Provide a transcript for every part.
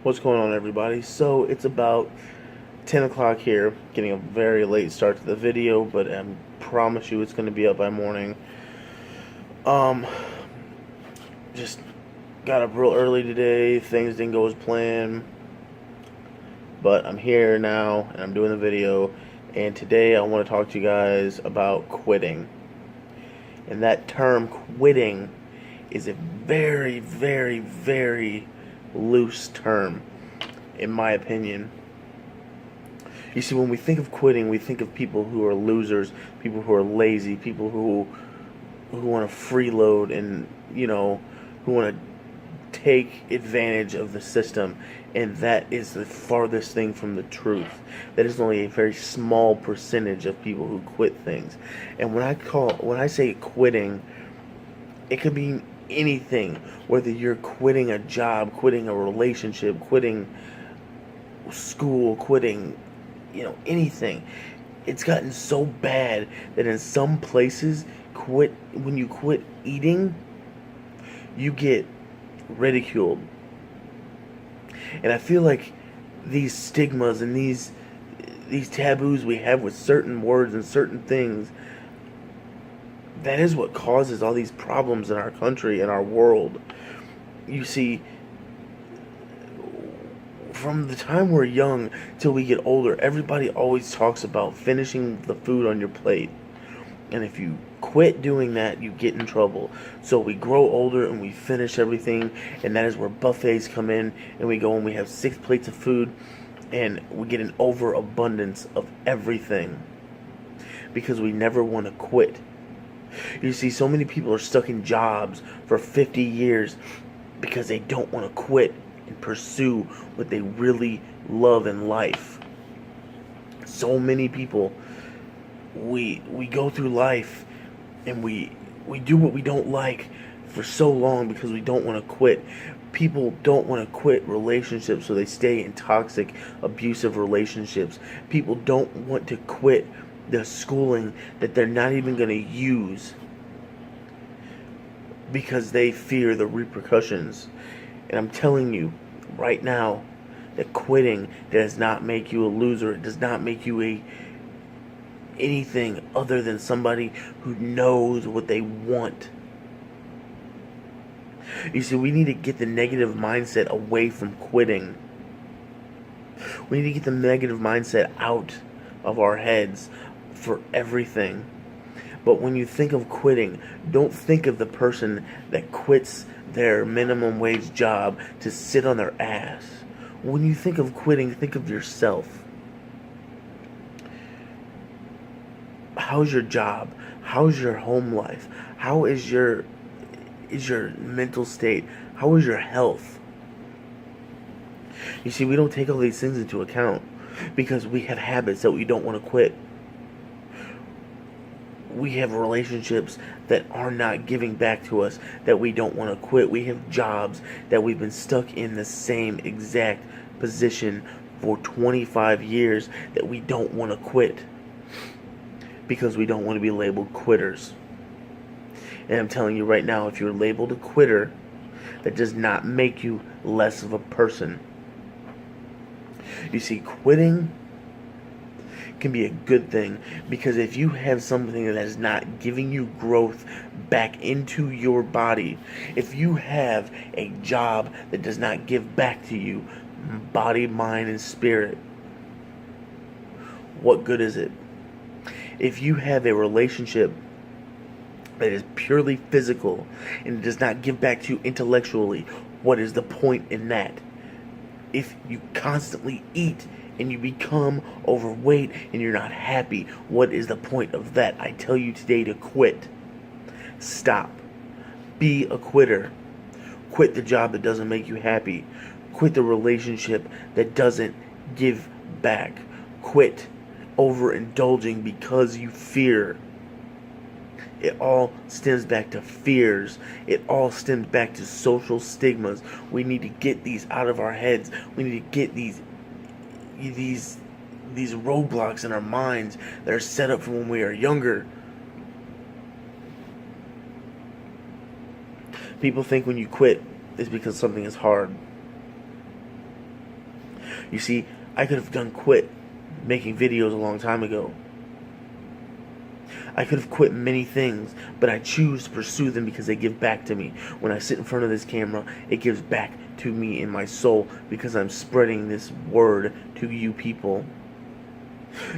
What's going on, everybody? So it's about 10 o'clock here, getting a very late start to the video, but I promise you it's going to be up by morning. Um, just got up real early today. Things didn't go as planned, but I'm here now and I'm doing the video. And today I want to talk to you guys about quitting. And that term, quitting, is a very, very, very loose term, in my opinion. You see, when we think of quitting, we think of people who are losers, people who are lazy, people who want to freeload and, who want to take advantage of the system. And that is the farthest thing from the truth. That is only a very small percentage of people who quit things. And when I say quitting, it could mean anything. Whether you're quitting a job, quitting a relationship, quitting school, quitting, anything. It's gotten so bad that in some places, when you quit eating, you get ridiculed. And I feel like these stigmas and these taboos we have with certain words and certain things, that is what causes all these problems in our country and our world. You see, from the time we're young till we get older, everybody always talks about finishing the food on your plate. And if you quit doing that, you get in trouble. So we grow older and we finish everything, and that is where buffets come in, and we go and we have 6 plates of food, and we get an overabundance of everything because we never want to quit. You see, so many people are stuck in jobs for 50 years because they don't want to quit and pursue what they really love in life. So many people, we go through life and we do what we don't like for so long because we don't want to quit. People don't want to quit relationships, so they stay in toxic, abusive relationships. People don't want to quit the schooling that they're not even going to use because they fear the repercussions. And I'm telling you right now that quitting does not make you a loser. It does not make you anything other than somebody who knows what they want. You see, we need to get the negative mindset away from quitting. We need to get the negative mindset out of our heads for everything. But when you think of quitting, don't think of the person that quits their minimum wage job to sit on their ass. When you think of quitting, think of yourself. How's your job? How's your home life? How is your mental state? How is your health? You see, we don't take all these things into account because we have habits that we don't want to quit. We have relationships that are not giving back to us that we don't want to quit. We have jobs that we've been stuck in the same exact position for 25 years that we don't want to quit because we don't want to be labeled quitters. And I'm telling you right now, if you're labeled a quitter, that does not make you less of a person. You see, quitting can be a good thing because if you have something that is not giving you growth back into your body, if you have a job that does not give back to you body, mind, and spirit, what good is it? If you have a relationship that is purely physical and does not give back to you intellectually, what is the point in that? If you constantly eat and you become overweight and you're not happy, what is the point of that? I tell you today to quit. Stop. Be a quitter. Quit the job that doesn't make you happy. Quit the relationship that doesn't give back. Quit overindulging because you fear. It all stems back to fears. It all stems back to social stigmas. We need to get these out of our heads. We need to get these roadblocks in our minds that are set up from when we are younger. People think when you quit it's because something is hard. You see, I could have done quit making videos a long time ago. I could have quit many things, but I choose to pursue them because they give back to me. When I sit in front of this camera, it gives back to me in my soul because I'm spreading this word to you people.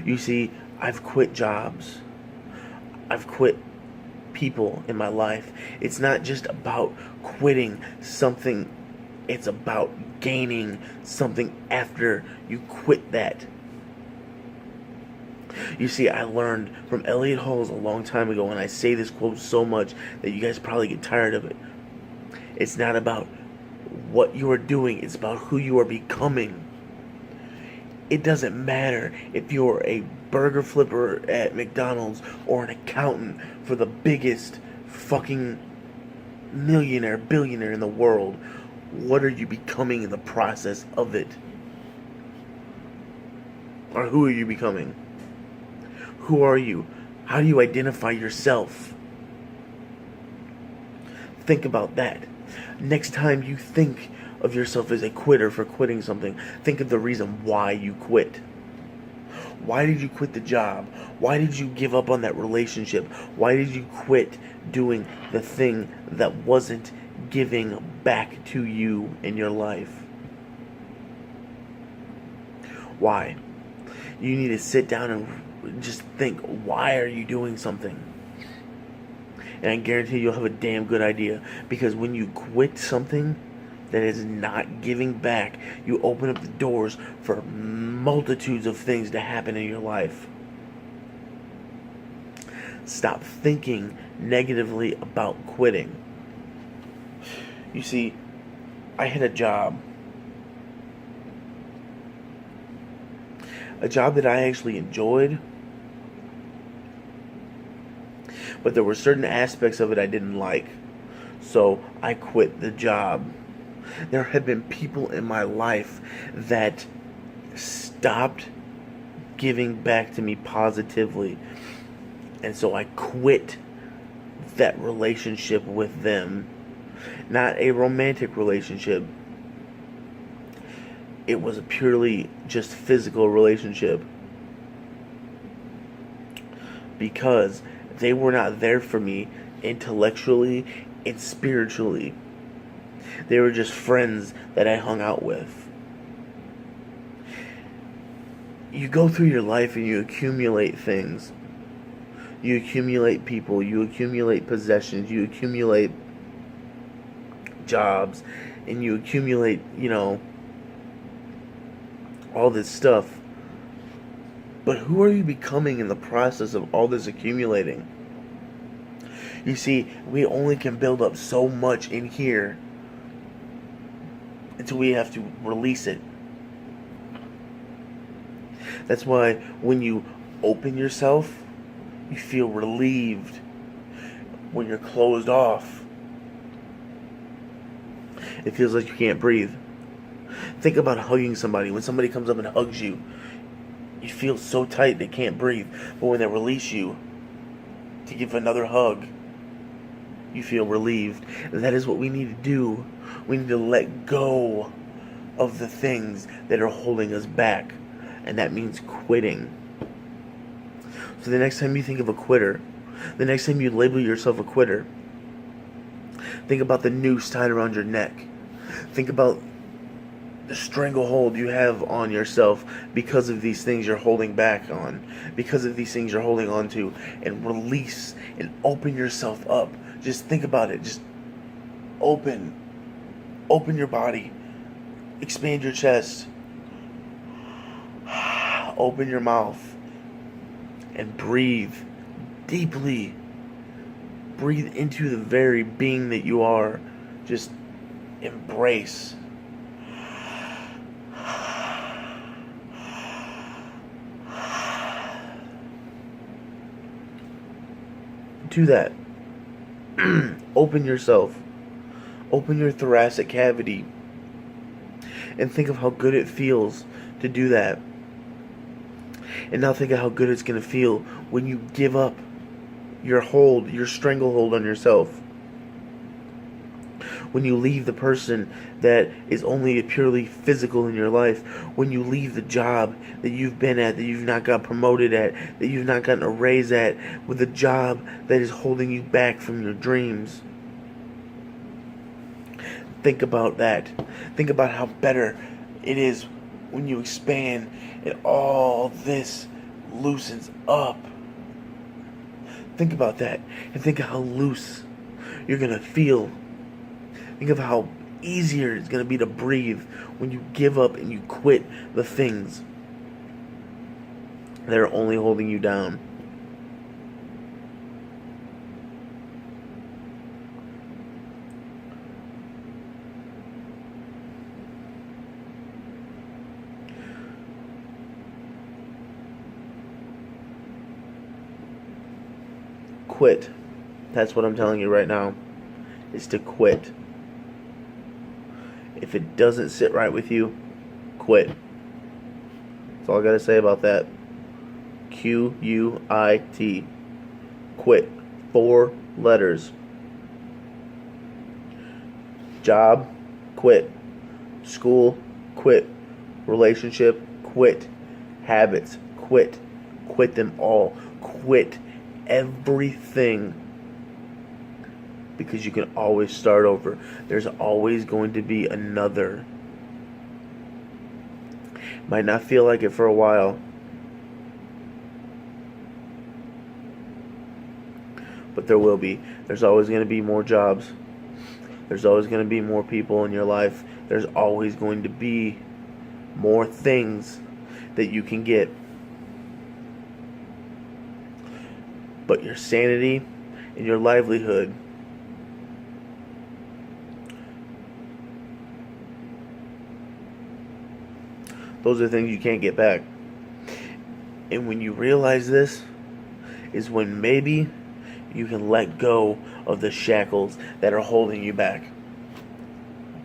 You see, I've quit jobs. I've quit people in my life. It's not just about quitting something, it's about gaining something after you quit that. You see, I learned from Elliot Halls a long time ago, and I say this quote so much that you guys probably get tired of it. It's not about what you are doing, it's about who you are becoming. It doesn't matter if you're a burger flipper at McDonald's or an accountant for the biggest fucking millionaire, billionaire in the world. What are you becoming in the process of it? Or who are you becoming? Who are you? How do you identify yourself? Think about that. Next time you think of yourself as a quitter for quitting something, think of the reason why you quit. Why did you quit the job? Why did you give up on that relationship? Why did you quit doing the thing that wasn't giving back to you in your life? Why? You need to sit down and just think, why are you doing something? And I guarantee you'll have a damn good idea. Because when you quit something that is not giving back, you open up the doors for multitudes of things to happen in your life. Stop thinking negatively about quitting. You see, I had a job that I actually enjoyed, but there were certain aspects of it I didn't like, so I quit the job. There have been people in my life that stopped giving back to me positively, and so I quit that relationship with them. Not a romantic relationship. It was a purely just physical relationship. Because they were not there for me intellectually and spiritually. They were just friends that I hung out with. You go through your life and you accumulate things. You accumulate people. You accumulate possessions. You accumulate jobs. And you accumulate, all this stuff. But who are you becoming in the process of all this accumulating? You see, we only can build up so much in here until we have to release it. That's why when you open yourself, you feel relieved. When you're closed off, it feels like you can't breathe. Think about hugging somebody. When somebody comes up and hugs you, you feel so tight they can't breathe. But when they release you to give another hug, you feel relieved. And that is what we need to do. We need to let go of the things that are holding us back. And that means quitting. So the next time you think of a quitter, the next time you label yourself a quitter, think about the noose tied around your neck. Think about the stranglehold you have on yourself because of these things you're holding back on, because of these things you're holding on to, and release and open yourself up. Just think about it. Just open your body, expand your chest, open your mouth, and breathe deeply. Breathe into the very being that you are. Just embrace. Do that. Open yourself. Open your thoracic cavity. And think of how good it feels to do that. And now think of how good it's going to feel when you give up your stranglehold on yourself. when you leave the person that is only purely physical in your life, when you leave the job that you've been at, that you've not got promoted at, that you've not gotten a raise at, with a job that is holding you back from your dreams. Think about that. Think about how better it is when you expand and all this loosens up. Think about that and think of how loose you're going to feel. Think of how easier it's going to be to breathe when you give up and you quit the things that are only holding you down. Quit. That's what I'm telling you right now, is to quit. If it doesn't sit right with you, quit. That's all I gotta say about that. Quit. Quit. 4 letters. Job, quit. School, quit. Relationship, quit. Habits, quit. Quit them all. Quit everything, because you can always start over. There's always going to be another. Might not feel like it for a while, but there will be. There's always going to be more jobs. There's always going to be more people in your life. There's always going to be more things that you can get. But your sanity and your livelihood, those are things you can't get back. And when you realize this, is when maybe you can let go of the shackles that are holding you back.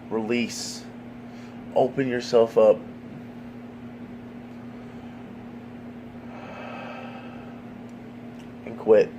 Release. Open yourself up. And quit.